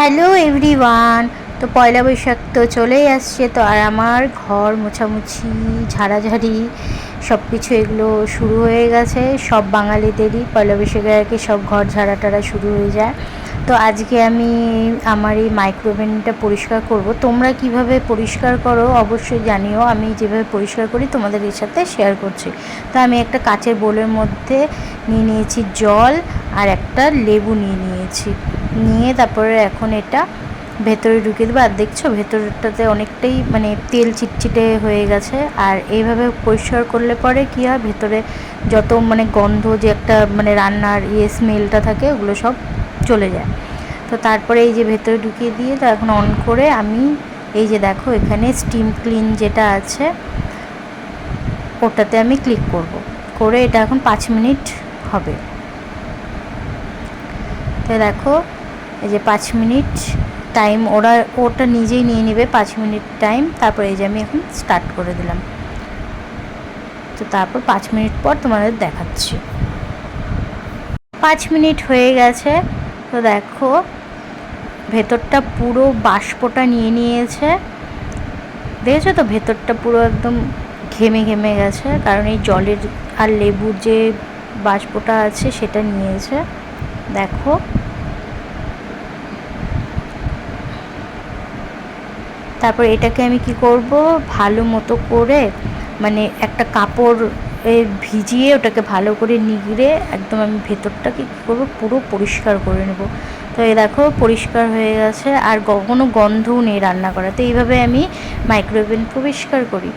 Hello everyone. তো পয়লা বৈশাখ তো চলেই আসছে, তো আর আমার ঘর মোছামুছি ঝাড়াঝাড়ি সব কিছু এগুলো শুরু হয়ে গেছে। সব বাঙালিদেরই পয়লা বৈশাখের আগে সব ঘর ঝাড়া টাড়া শুরু হয়ে যায়। তো আজকে আমি আমার এই মাইক্রোওভেনটা পরিষ্কার করব। তোমরা কিভাবে পরিষ্কার করো অবশ্যই জানিও। আমি যেভাবে পরিষ্কার করি তোমাদের এর সাথে শেয়ার করছি। তো আমি একটা কাচের বোলের মধ্যে নিয়ে নিয়েছি জল আর একটা লেবু নিয়েছি। নিয়ে তারপরে এখন এটা ভেতরে ঢুকিয়ে দেবো। আর দেখছো ভেতরটাতে অনেকটাই মানে তেল চিটচিটে হয়ে গেছে। আর এইভাবে পরিষ্কার করলে পরে কী হয়, ভেতরে যত মানে গন্ধ যে একটা মানে রান্নার স্মেলটা থাকে ওগুলো সব চলে যায়। তো তারপরে এই যে ভেতরে ঢুকিয়ে দিয়ে তো এখন অন করে আমি এই যে দেখো এখানে স্টিম ক্লিন যেটা আছে ওটাতে আমি ক্লিক করে এটা এখন 5 মিনিট হবে। তো দেখো এই যে 5 মিনিট টাইম ওটা নিজেই নিয়ে নেবে 5 মিনিট টাইম। তারপর এই যে আমি এখন স্টার্ট করে দিলাম। তো তারপর 5 মিনিট পর তোমাদের দেখাচ্ছি। 5 মিনিট হয়ে গেছে। তো দেখো ভেতরটা পুরো বাষ্পটা নিয়ে নিয়েছে, দেখেছো তো ভেতরটা পুরো একদম ঘেমে ঘেমে গেছে, কারণ এই জলের আর লেবুর যে বাষ্পটা আছে সেটা নিয়েছে। দেখো তারপর এটাকে আমি কি করব, ভালো মতো করে মানে একটা কাপড় ভিজিয়ে ওটাকে ভালো করে নিগড়ে একদম আমি ভেতরটাকে কী করবো পুরো পরিষ্কার করে নেব। তো এই দেখো পরিষ্কার হয়ে গেছে, আর কোনো গন্ধও নেই রান্না করা। তো এইভাবে আমি মাইক্রোওভেন পরিষ্কার করি।